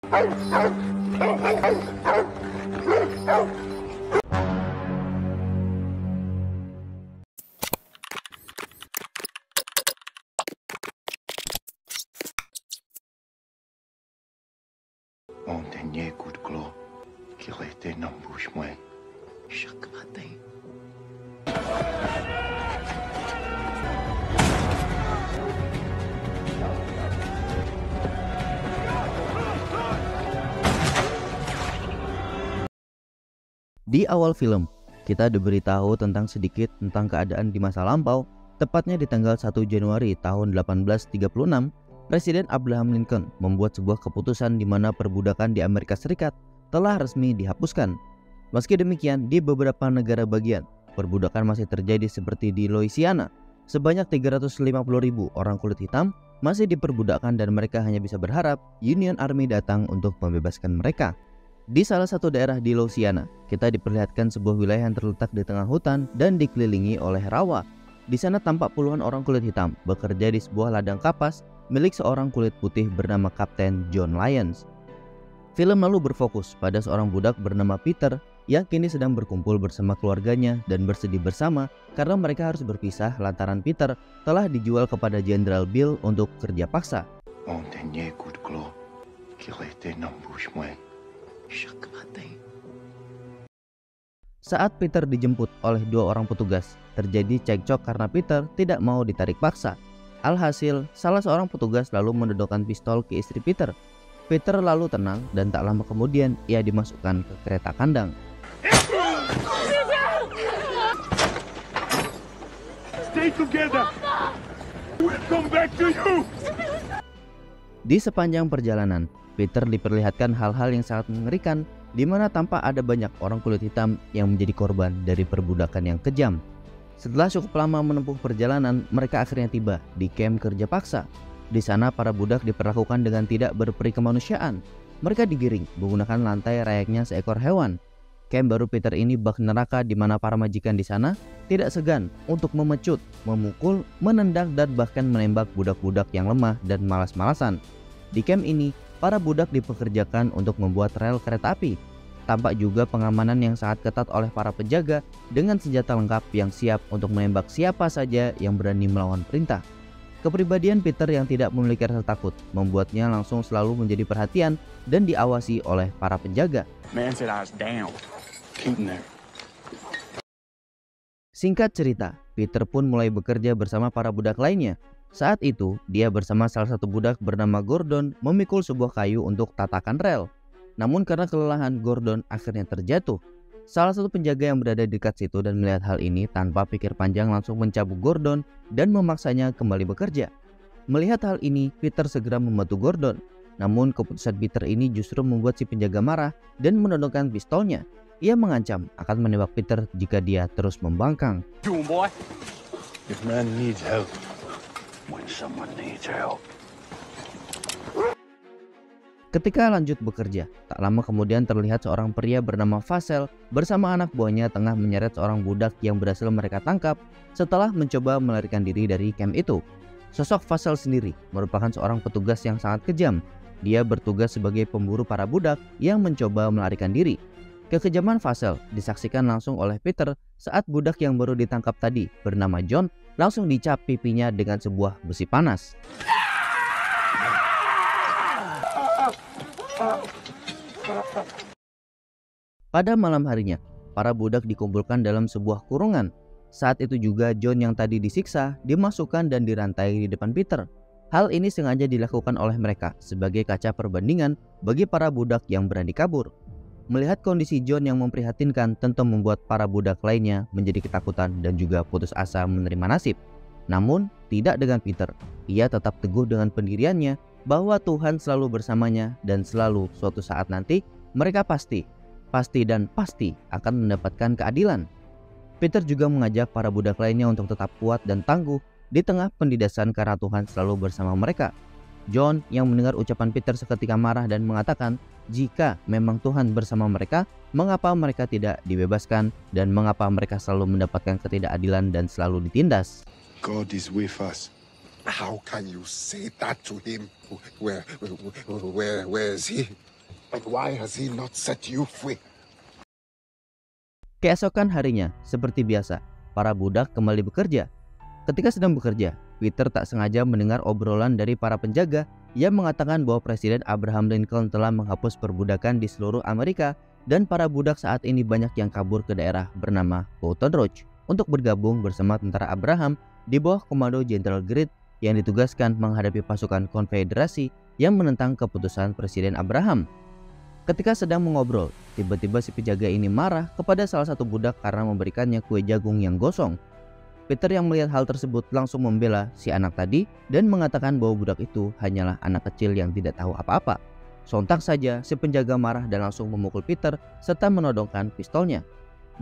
Mon dernier coup de clos qui restait dans la bouche moi chaque matin. Di awal film, kita diberitahu sedikit tentang keadaan di masa lampau, tepatnya di tanggal 1 Januari tahun 1836, Presiden Abraham Lincoln membuat sebuah keputusan di mana perbudakan di Amerika Serikat telah resmi dihapuskan. Meski demikian, di beberapa negara bagian, perbudakan masih terjadi seperti di Louisiana. Sebanyak 350.000 orang kulit hitam masih diperbudakkan dan mereka hanya bisa berharap Union Army datang untuk membebaskan mereka. Di salah satu daerah di Louisiana, kita diperlihatkan sebuah wilayah yang terletak di tengah hutan dan dikelilingi oleh rawa. Di sana tampak puluhan orang kulit hitam bekerja di sebuah ladang kapas milik seorang kulit putih bernama Kapten John Lyons. Film lalu berfokus pada seorang budak bernama Peter yang kini sedang berkumpul bersama keluarganya dan bersedih bersama karena mereka harus berpisah lantaran Peter telah dijual kepada Jenderal Bill untuk kerja paksa. Mon dernier coup de clos qui restait dans la bouche moi chaque matin. Saat Peter dijemput oleh dua orang petugas, terjadi cekcok karena Peter tidak mau ditarik paksa. Alhasil, salah seorang petugas lalu menodongkan pistol ke istri Peter. Peter lalu tenang dan tak lama kemudian ia dimasukkan ke kereta kandang. Stay together. We'll come back to you. Di sepanjang perjalanan, Peter diperlihatkan hal-hal yang sangat mengerikan, di mana tampak ada banyak orang kulit hitam yang menjadi korban dari perbudakan yang kejam. Setelah cukup lama menempuh perjalanan, mereka akhirnya tiba di kamp kerja paksa. Di sana para budak diperlakukan dengan tidak berperi kemanusiaan. Mereka digiring menggunakan lantai layaknya seekor hewan. Kamp baru Peter ini bak neraka di mana para majikan di sana tidak segan untuk memecut, memukul, menendang dan bahkan menembak budak-budak yang lemah dan malas-malasan. Di kamp ini, para budak dipekerjakan untuk membuat rel kereta api. Tampak juga pengamanan yang sangat ketat oleh para penjaga dengan senjata lengkap yang siap untuk menembak siapa saja yang berani melawan perintah. Kepribadian Peter yang tidak memiliki rasa takut membuatnya langsung selalu menjadi perhatian dan diawasi oleh para penjaga. Man said I was down. Keep him there. Singkat cerita, Peter pun mulai bekerja bersama para budak lainnya. Saat itu, dia bersama salah satu budak bernama Gordon memikul sebuah kayu untuk tatakan rel. Namun karena kelelahan, Gordon akhirnya terjatuh. Salah satu penjaga yang berada di dekat situ dan melihat hal ini tanpa pikir panjang langsung mencabuk Gordon dan memaksanya kembali bekerja. Melihat hal ini, Peter segera membantu Gordon. Namun keputusan Peter ini justru membuat si penjaga marah dan menodongkan pistolnya. Ia mengancam akan menembak Peter jika dia terus membangkang. Boy. This man needs help. When someone needs help. Ketika lanjut bekerja, tak lama kemudian terlihat seorang pria bernama Vassell bersama anak buahnya tengah menyeret seorang budak yang berhasil mereka tangkap setelah mencoba melarikan diri dari kamp itu. Sosok Vassell sendiri merupakan seorang petugas yang sangat kejam. Dia bertugas sebagai pemburu para budak yang mencoba melarikan diri. Kekejaman Vassell disaksikan langsung oleh Peter saat budak yang baru ditangkap tadi bernama John langsung dicap pipinya dengan sebuah besi panas. Pada malam harinya, para budak dikumpulkan dalam sebuah kurungan. Saat itu juga John yang tadi disiksa dimasukkan dan dirantai di depan Peter. Hal ini sengaja dilakukan oleh mereka sebagai kaca perbandingan bagi para budak yang berani kabur. Melihat kondisi John yang memprihatinkan tentu membuat para budak lainnya menjadi ketakutan dan juga putus asa menerima nasib. Namun tidak dengan Peter. Ia tetap teguh dengan pendiriannya bahwa Tuhan selalu bersamanya dan selalu suatu saat nanti mereka pasti akan mendapatkan keadilan. Peter juga mengajak para budak lainnya untuk tetap kuat dan tangguh di tengah penindasan karena Tuhan selalu bersama mereka. John yang mendengar ucapan Peter seketika marah dan mengatakan jika memang Tuhan bersama mereka, mengapa mereka tidak dibebaskan dan mengapa mereka selalu mendapatkan ketidakadilan dan selalu ditindas. God is with us. How can you say that to him? Where is he? And why has he not set you free? Keesokan harinya, seperti biasa, para budak kembali bekerja. Ketika sedang bekerja, Peter tak sengaja mendengar obrolan dari para penjaga yang mengatakan bahwa Presiden Abraham Lincoln telah menghapus perbudakan di seluruh Amerika dan para budak saat ini banyak yang kabur ke daerah bernama Baton Rouge untuk bergabung bersama tentara Abraham di bawah komando Jenderal Greene yang ditugaskan menghadapi pasukan konfederasi yang menentang keputusan Presiden Abraham. Ketika sedang mengobrol, tiba-tiba si penjaga ini marah kepada salah satu budak karena memberikannya kue jagung yang gosong. Peter yang melihat hal tersebut langsung membela si anak tadi dan mengatakan bahwa budak itu hanyalah anak kecil yang tidak tahu apa-apa. Sontak saja si penjaga marah dan langsung memukul Peter serta menodongkan pistolnya.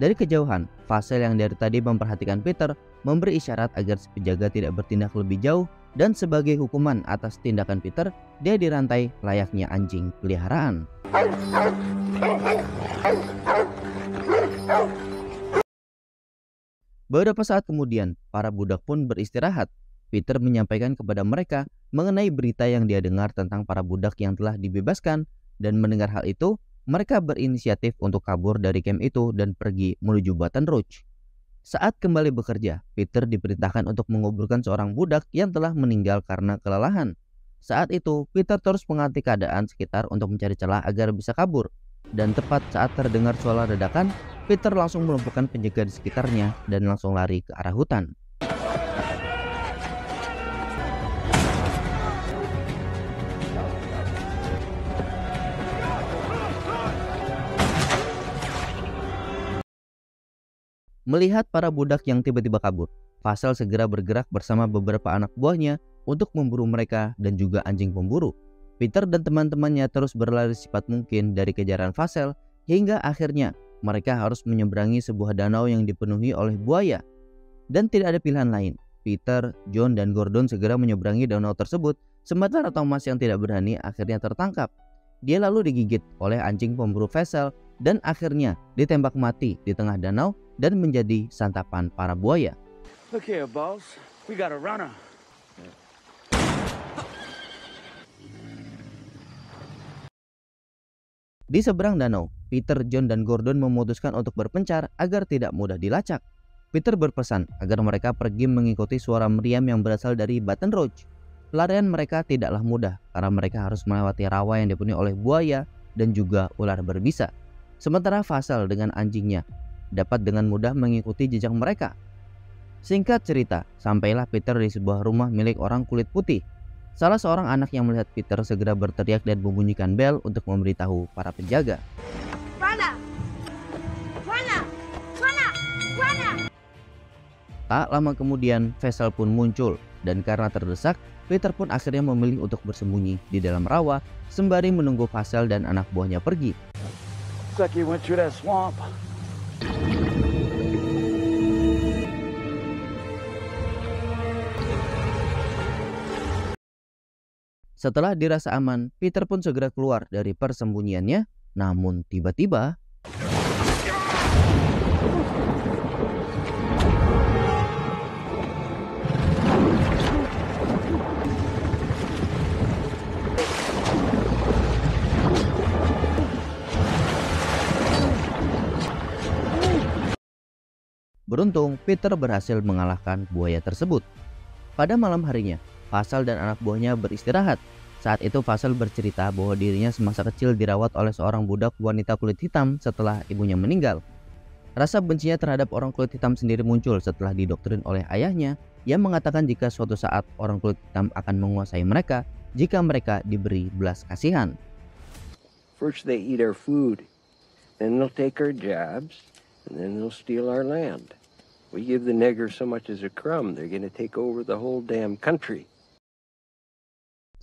Dari kejauhan, Vassell yang dari tadi memperhatikan Peter memberi isyarat agar si penjaga tidak bertindak lebih jauh dan sebagai hukuman atas tindakan Peter, dia dirantai layaknya anjing peliharaan. Beberapa saat kemudian, para budak pun beristirahat. Peter menyampaikan kepada mereka mengenai berita yang dia dengar tentang para budak yang telah dibebaskan, dan mendengar hal itu, mereka berinisiatif untuk kabur dari camp itu dan pergi menuju Baton Rouge. Saat kembali bekerja, Peter diperintahkan untuk menguburkan seorang budak yang telah meninggal karena kelelahan. Saat itu, Peter terus mengamati keadaan sekitar untuk mencari celah agar bisa kabur. Dan tepat saat terdengar suara ledakan, Peter langsung melumpuhkan penjaga di sekitarnya dan langsung lari ke arah hutan. Melihat para budak yang tiba-tiba kabur, Vassell segera bergerak bersama beberapa anak buahnya untuk memburu mereka dan juga anjing pemburu. Peter dan teman-temannya terus berlari secepat mungkin dari kejaran Vassell hingga akhirnya mereka harus menyeberangi sebuah danau yang dipenuhi oleh buaya. Dan tidak ada pilihan lain. Peter, John, dan Gordon segera menyeberangi danau tersebut, sementara Thomas yang tidak berani akhirnya tertangkap. Dia lalu digigit oleh anjing pemburu Vassell dan akhirnya ditembak mati di tengah danau dan menjadi santapan para buaya. Look here, boss. We got a runner. Di seberang danau, Peter, John, dan Gordon memutuskan untuk berpencar agar tidak mudah dilacak. Peter berpesan agar mereka pergi mengikuti suara meriam yang berasal dari Baton Rouge. Pelarian mereka tidaklah mudah karena mereka harus melewati rawa yang dipenuhi oleh buaya dan juga ular berbisa. Sementara Vassell dengan anjingnya dapat dengan mudah mengikuti jejak mereka. Singkat cerita, sampailah Peter di sebuah rumah milik orang kulit putih. Salah seorang anak yang melihat Peter segera berteriak dan membunyikan bel untuk memberitahu para penjaga. Runner! Runner! Runner! Runner! Tak lama kemudian, Vassell pun muncul dan karena terdesak, Peter pun akhirnya memilih untuk bersembunyi di dalam rawa sembari menunggu Vassell dan anak buahnya pergi. Looks like he went through that swamp. Setelah dirasa aman, Peter pun segera keluar dari persembunyiannya. Namun tiba-tiba beruntung Peter berhasil mengalahkan buaya tersebut. Pada malam harinya, Vassell dan anak buahnya beristirahat. Saat itu Vassell bercerita bahwa dirinya semasa kecil dirawat oleh seorang budak wanita kulit hitam setelah ibunya meninggal. Rasa bencinya terhadap orang kulit hitam sendiri muncul setelah didoktrin oleh ayahnya yang mengatakan jika suatu saat orang kulit hitam akan menguasai mereka jika mereka diberi belas kasihan. First they eat our food, then they'll take our jobs, and then they'll steal our land. We give the nigger so much as a crumb, they're gonna take over the whole damn country.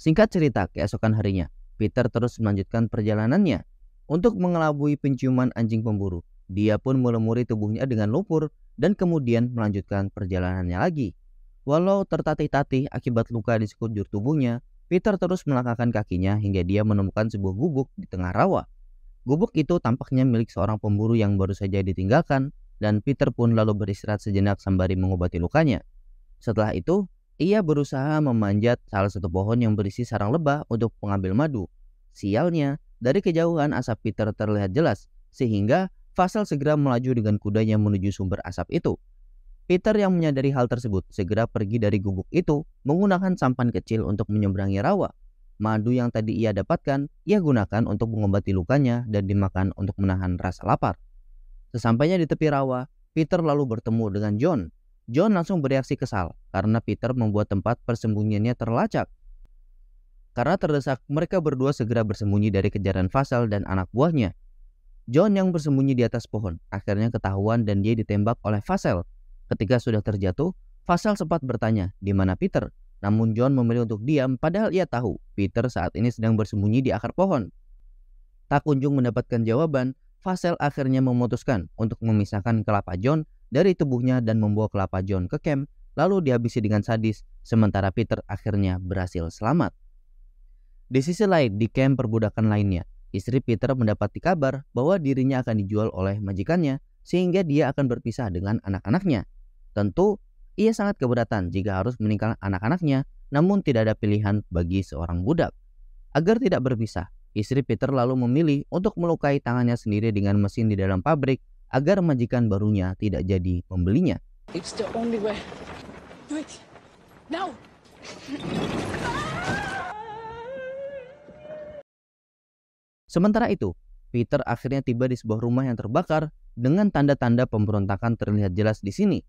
Singkat cerita, keesokan harinya, Peter terus melanjutkan perjalanannya. Untuk mengelabui penciuman anjing pemburu, dia pun melumuri tubuhnya dengan lumpur dan kemudian melanjutkan perjalanannya lagi. Walau tertatih-tatih akibat luka di sekujur tubuhnya, Peter terus melangkahkan kakinya hingga dia menemukan sebuah gubuk di tengah rawa. Gubuk itu tampaknya milik seorang pemburu yang baru saja ditinggalkan, dan Peter pun lalu beristirahat sejenak sembari mengobati lukanya. Setelah itu, ia berusaha memanjat salah satu pohon yang berisi sarang lebah untuk mengambil madu. Sialnya, Dari kejauhan asap Peter terlihat jelas, sehingga Vassel segera melaju dengan kudanya menuju sumber asap itu. Peter yang menyadari hal tersebut segera pergi dari gubuk itu menggunakan sampan kecil untuk menyeberangi rawa. Madu yang tadi ia dapatkan, ia gunakan untuk mengobati lukanya dan dimakan untuk menahan rasa lapar. Sesampainya di tepi rawa, Peter lalu bertemu dengan John. John langsung bereaksi kesal karena Peter membuat tempat persembunyiannya terlacak. Karena terdesak, mereka berdua segera bersembunyi dari kejaran Vassel dan anak buahnya. John yang bersembunyi di atas pohon akhirnya ketahuan dan dia ditembak oleh Vassel. Ketika sudah terjatuh, Vassel sempat bertanya di mana Peter. Namun John memilih untuk diam padahal ia tahu Peter saat ini sedang bersembunyi di akar pohon. Tak kunjung mendapatkan jawaban, Vassel akhirnya memutuskan untuk memisahkan kelapa John dari tubuhnya dan membawa kelapa John ke camp, lalu dihabisi dengan sadis, sementara Peter akhirnya berhasil selamat. Di sisi lain, di camp perbudakan lainnya, istri Peter mendapati kabar bahwa dirinya akan dijual oleh majikannya, sehingga dia akan berpisah dengan anak-anaknya. Tentu, ia sangat keberatan jika harus meninggalkan anak-anaknya, namun tidak ada pilihan bagi seorang budak. Agar tidak berpisah, istri Peter lalu memilih untuk melukai tangannya sendiri dengan mesin di dalam pabrik agar majikan barunya tidak jadi membelinya. It's the only way. Do it. Now. Sementara itu, Peter akhirnya tiba di sebuah rumah yang terbakar dengan tanda-tanda pemberontakan terlihat jelas di sini.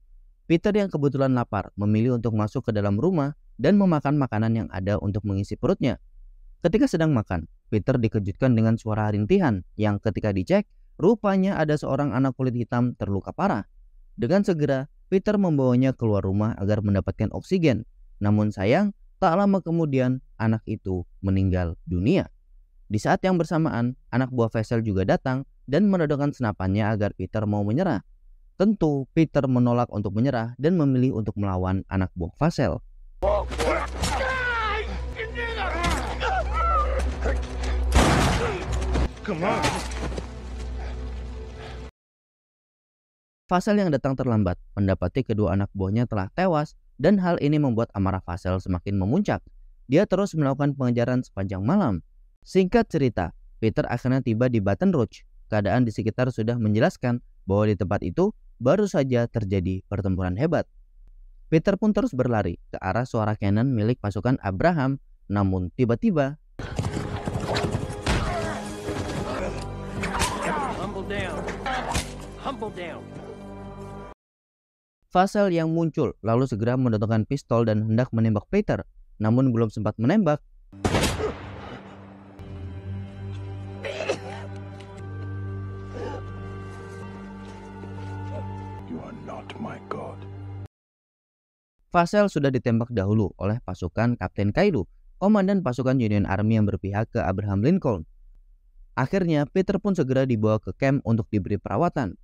Peter yang kebetulan lapar memilih untuk masuk ke dalam rumah dan memakan makanan yang ada untuk mengisi perutnya. Ketika sedang makan, Peter dikejutkan dengan suara rintihan yang ketika dicek, rupanya ada seorang anak kulit hitam terluka parah. Dengan segera, Peter membawanya keluar rumah agar mendapatkan oksigen. Namun sayang, tak lama kemudian anak itu meninggal dunia. Di saat yang bersamaan, anak buah Vassel juga datang dan menodongkan senapannya agar Peter mau menyerah. Tentu, Peter menolak untuk menyerah dan memilih untuk melawan anak buah Vassel. Vassel yang datang terlambat mendapati kedua anak buahnya telah tewas dan hal ini membuat amarah Vassel semakin memuncak. Dia terus melakukan pengejaran sepanjang malam. Singkat cerita, Peter akhirnya tiba di Baton Rouge. Keadaan di sekitar sudah menjelaskan bahwa di tempat itu baru saja terjadi pertempuran hebat. Peter pun terus berlari ke arah suara cannon milik pasukan Abraham, namun tiba-tiba Vassel yang muncul lalu segera mendatangkan pistol dan hendak menembak Peter, namun belum sempat menembak, Vassel sudah ditembak dahulu oleh pasukan Kapten Kaido, komandan pasukan Union Army yang berpihak ke Abraham Lincoln. Akhirnya, Peter pun segera dibawa ke camp untuk diberi perawatan.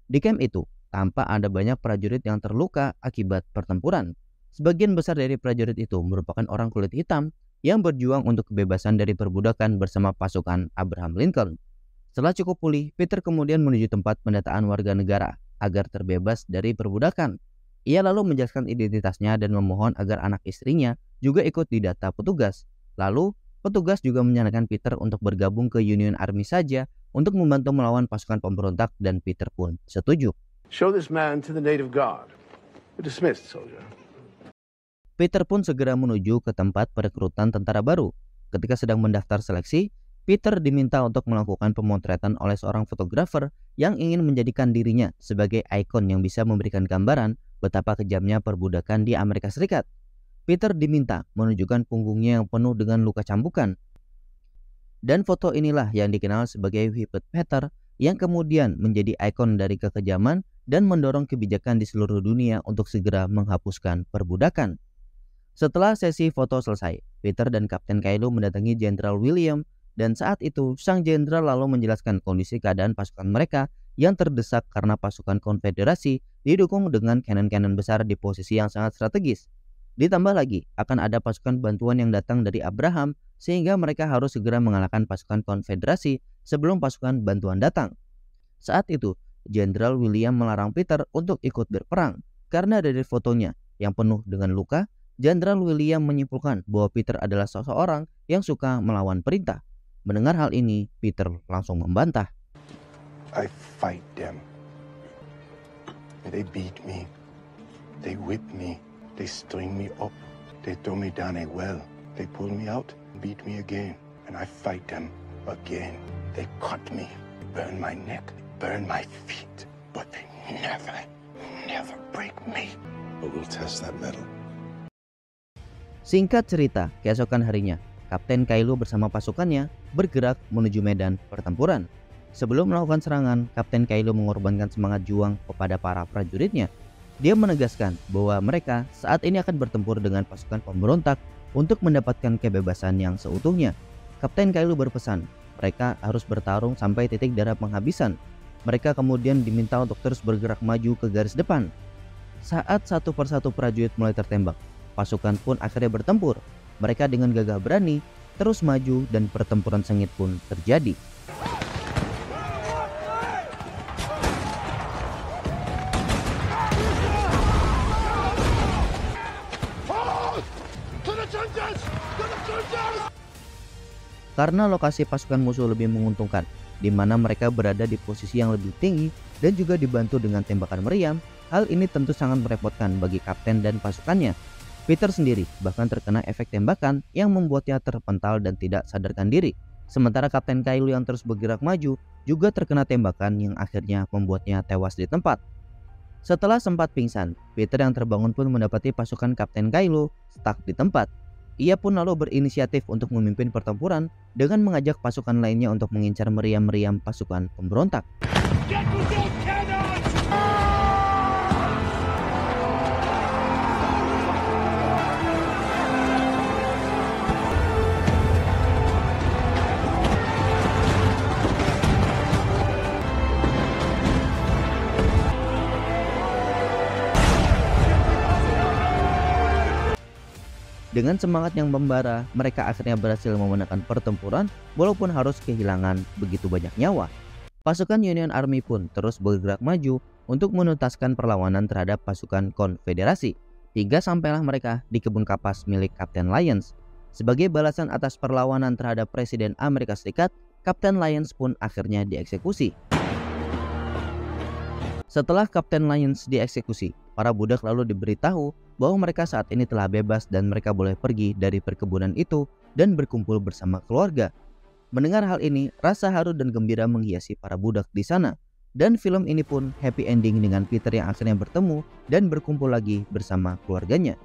Di camp itu, tampak ada banyak prajurit yang terluka akibat pertempuran. Sebagian besar dari prajurit itu merupakan orang kulit hitam yang berjuang untuk kebebasan dari perbudakan bersama pasukan Abraham Lincoln. Setelah cukup pulih, Peter kemudian menuju tempat pendataan warga negara agar terbebas dari perbudakan. Ia lalu menjelaskan identitasnya dan memohon agar anak istrinya juga ikut didata petugas. Lalu, petugas juga menyarankan Peter untuk bergabung ke Union Army saja untuk membantu melawan pasukan pemberontak dan Peter pun setuju. Show this man to the native guard. You're dismissed, soldier. Peter pun segera menuju ke tempat perekrutan tentara baru. Ketika sedang mendaftar seleksi, Peter diminta untuk melakukan pemotretan oleh seorang fotografer yang ingin menjadikan dirinya sebagai ikon yang bisa memberikan gambaran betapa kejamnya perbudakan di Amerika Serikat. Peter diminta menunjukkan punggungnya yang penuh dengan luka cambukan. Dan foto inilah yang dikenal sebagai Whipped Peter yang kemudian menjadi ikon dari kekejaman dan mendorong kebijakan di seluruh dunia untuk segera menghapuskan perbudakan. Setelah sesi foto selesai, Peter dan Kapten Kaido mendatangi Jenderal William dan saat itu sang jenderal lalu menjelaskan kondisi keadaan pasukan mereka yang terdesak karena pasukan konfederasi didukung dengan cannon-cannon besar di posisi yang sangat strategis. Ditambah lagi akan ada pasukan bantuan yang datang dari Abraham sehingga mereka harus segera mengalahkan pasukan konfederasi sebelum pasukan bantuan datang. Saat itu, Jenderal William melarang Peter untuk ikut berperang karena dari fotonya yang penuh dengan luka, Jenderal William menyimpulkan bahwa Peter adalah seseorang yang suka melawan perintah. Mendengar hal ini, Peter langsung membantah. I fight them. They beat me. They whip me. They string me up. They throw me down a well. They pull me out, beat me again. And I fight them again. They cut me, burn my neck, burn my feet. But they never break me. But we'll test that metal. Singkat cerita, keesokan harinya, Kapten Kylo bersama pasukannya bergerak menuju medan pertempuran. Sebelum melakukan serangan, Kapten Kylo mengorbankan semangat juang kepada para prajuritnya. Dia menegaskan bahwa mereka saat ini akan bertempur dengan pasukan pemberontak untuk mendapatkan kebebasan yang seutuhnya. Kapten Kylo berpesan, mereka harus bertarung sampai titik darah penghabisan. Mereka kemudian diminta untuk terus bergerak maju ke garis depan. Saat satu persatu prajurit mulai tertembak, pasukan pun akhirnya bertempur. Mereka dengan gagah berani terus maju dan pertempuran sengit pun terjadi. Karena lokasi pasukan musuh lebih menguntungkan, di mana mereka berada di posisi yang lebih tinggi dan juga dibantu dengan tembakan meriam, hal ini tentu sangat merepotkan bagi kapten dan pasukannya. Peter sendiri bahkan terkena efek tembakan yang membuatnya terpental dan tidak sadarkan diri. Sementara Kapten Kylo yang terus bergerak maju juga terkena tembakan yang akhirnya membuatnya tewas di tempat. Setelah sempat pingsan, Peter yang terbangun pun mendapati pasukan Kapten Kylo stuck di tempat. Ia pun lalu berinisiatif untuk memimpin pertempuran dengan mengajak pasukan lainnya untuk mengincar meriam-meriam pasukan pemberontak. Dengan semangat yang membara, mereka akhirnya berhasil memenangkan pertempuran walaupun harus kehilangan begitu banyak nyawa. Pasukan Union Army pun terus bergerak maju untuk menuntaskan perlawanan terhadap pasukan Konfederasi, hingga sampailah mereka di kebun kapas milik Kapten Lyons. Sebagai balasan atas perlawanan terhadap Presiden Amerika Serikat, Kapten Lyons pun akhirnya dieksekusi. Setelah Kapten Lyons dieksekusi, para budak lalu diberitahu bahwa mereka saat ini telah bebas dan mereka boleh pergi dari perkebunan itu dan berkumpul bersama keluarga. Mendengar hal ini, rasa haru dan gembira menghiasi para budak di sana. Dan film ini pun happy ending dengan Peter yang akhirnya bertemu dan berkumpul lagi bersama keluarganya.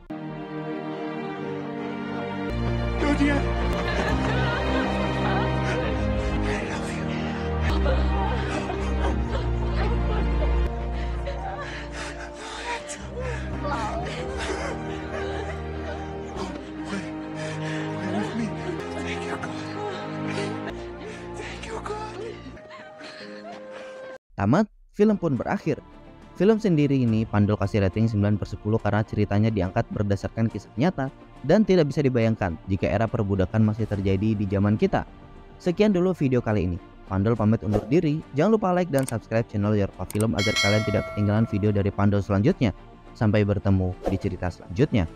Tamat, film pun berakhir. Film sendiri ini Pandol kasih rating 9/10 karena ceritanya diangkat berdasarkan kisah nyata dan tidak bisa dibayangkan jika era perbudakan masih terjadi di zaman kita. Sekian dulu video kali ini. Pandol pamit undur diri. Jangan lupa like dan subscribe channel Yorpa Film agar kalian tidak ketinggalan video dari Pandol selanjutnya. Sampai bertemu di cerita selanjutnya.